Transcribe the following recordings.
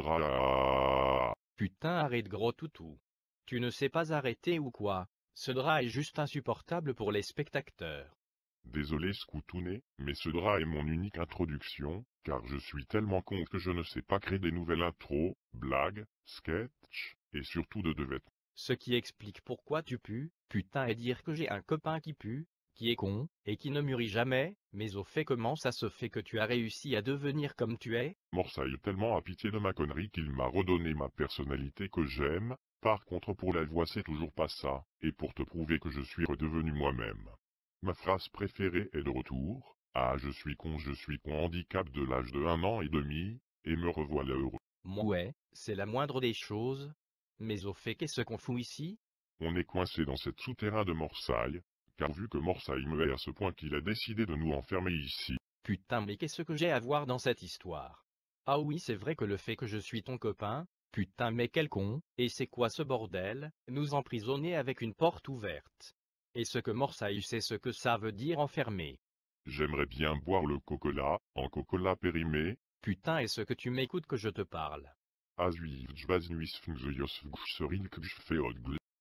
Drap. Putain, arrête gros toutou. Tu ne sais pas arrêter ou quoi? Ce drap est juste insupportable pour les spectateurs. Désolé Scoutounet, mais ce drap est mon unique introduction, car je suis tellement con que je ne sais pas créer des nouvelles intros, blagues, sketchs, et surtout de vêtements. Ce qui explique pourquoi tu pues, putain, et dire que j'ai un copain qui pue, qui est con, et qui ne mûrit jamais, mais au fait comment ça se fait que tu as réussi à devenir comme tu es? Morsaille tellement a pitié de ma connerie qu'il m'a redonné ma personnalité que j'aime, par contre pour la voix c'est toujours pas ça, et pour te prouver que je suis redevenu moi-même. Ma phrase préférée est de retour, ah je suis con handicap de l'âge de 1 an et demi, et me revoilà heureux. Ouais, c'est la moindre des choses. Mais au fait qu'est-ce qu'on fout ici? On est coincé dans cette souterrain de Morsaille, car vu que Morsaille me hait à ce point qu'il a décidé de nous enfermer ici. Putain, mais qu'est-ce que j'ai à voir dans cette histoire? Ah oui, c'est vrai que le fait que je suis ton copain, putain mais quel con, et c'est quoi ce bordel, nous emprisonner avec une porte ouverte? Et ce que Morsaille sait ce que ça veut dire enfermer. J'aimerais bien boire le cocola, en cocola périmé. Putain, est-ce que tu m'écoutes que je te parle?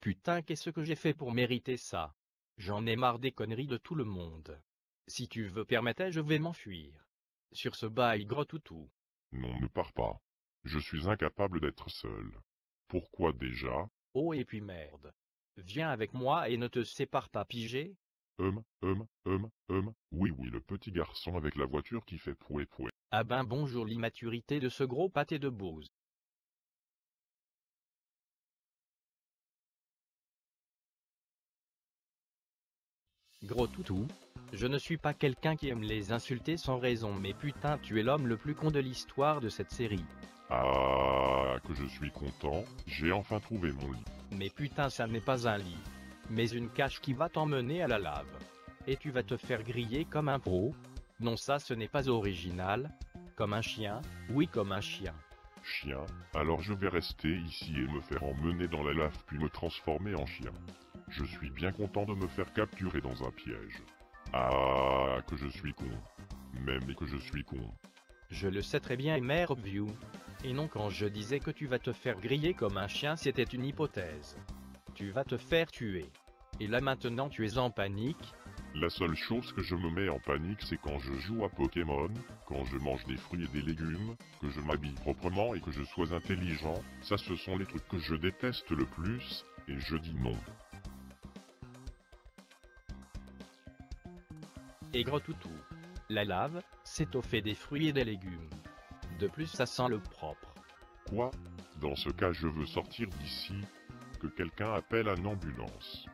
Putain, qu'est-ce que j'ai fait pour mériter ça? J'en ai marre des conneries de tout le monde. Si tu veux permettre, je vais m'enfuir. Sur ce bail gros toutou. Non, ne pars pas. Je suis incapable d'être seul. Pourquoi déjà? Oh et puis merde. Viens avec moi et ne te sépare pas pigé? Oui, le petit garçon avec la voiture qui fait pouet pouet. Ah ben bonjour l'immaturité de ce gros pâté de bouse. Gros toutou, je ne suis pas quelqu'un qui aime les insulter sans raison mais putain tu es l'homme le plus con de l'histoire de cette série. Ah, que je suis content, j'ai enfin trouvé mon lit. Mais putain ça n'est pas un lit. Mais une cache qui va t'emmener à la lave. Et tu vas te faire griller comme un pro? Non ça ce n'est pas original. Comme un chien? Oui comme un chien. Chien, alors je vais rester ici et me faire emmener dans la lave puis me transformer en chien. Je suis bien content de me faire capturer dans un piège. Ah, que je suis con. Même et que je suis con. Je le sais très bien et merde view. Et non quand je disais que tu vas te faire griller comme un chien c'était une hypothèse. Tu vas te faire tuer. Et là maintenant tu es en panique? La seule chose que je me mets en panique c'est quand je joue à Pokémon, quand je mange des fruits et des légumes, que je m'habille proprement et que je sois intelligent, ça ce sont les trucs que je déteste le plus, et je dis non. Et gros toutou. La lave, c'est au fait des fruits et des légumes. De plus ça sent le propre. Quoi? Dans ce cas je veux sortir d'ici. Que quelqu'un appelle une ambulance.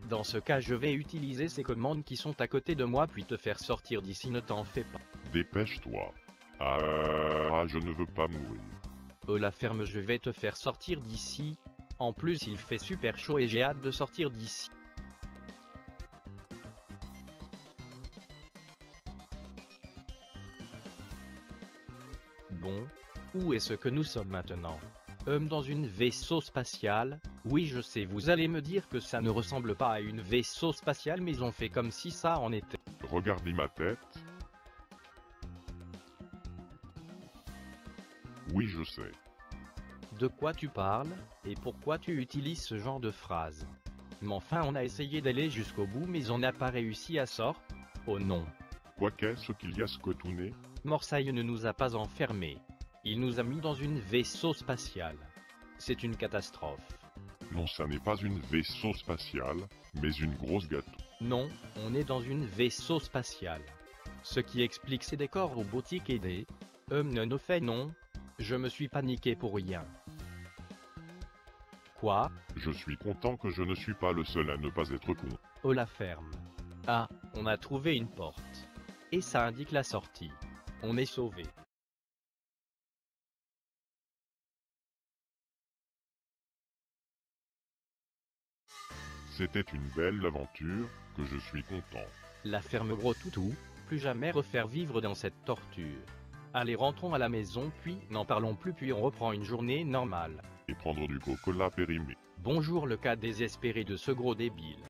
Dans ce cas je vais utiliser ces commandes qui sont à côté de moi puis te faire sortir d'ici ne t'en fais pas. Dépêche-toi. Ah, je ne veux pas mourir. Oh la ferme je vais te faire sortir d'ici. En plus il fait super chaud et j'ai hâte de sortir d'ici. Bon, où est-ce que nous sommes maintenant? Dans une vaisseau spatiale? Oui je sais vous allez me dire que ça ne ressemble pas à une vaisseau spatiale mais on fait comme si ça en était. Regardez ma tête. Oui je sais. De quoi tu parles, et pourquoi tu utilises ce genre de phrase? Mais enfin on a essayé d'aller jusqu'au bout mais on n'a pas réussi à sortir. Oh non. Quoi qu'est-ce qu'il y a Scotounet? Morsaille ne nous a pas enfermés. Il nous a mis dans une vaisseau spatiale. C'est une catastrophe. Non ça n'est pas une vaisseau spatiale, mais une grosse gâteau. Non, on est dans une vaisseau spatiale. Ce qui explique ces décors robotiques et des... non au fait non. Je me suis paniqué pour rien. Quoi? Je suis content que je ne suis pas le seul à ne pas être con. Oh la ferme. Ah, on a trouvé une porte. Et ça indique la sortie. On est sauvé. C'était une belle aventure, que je suis content. La ferme gros toutou, plus jamais refaire vivre dans cette torture. Allez rentrons à la maison puis n'en parlons plus puis on reprend une journée normale. Et prendre du cocola périmé. Bonjour le cas désespéré de ce gros débile.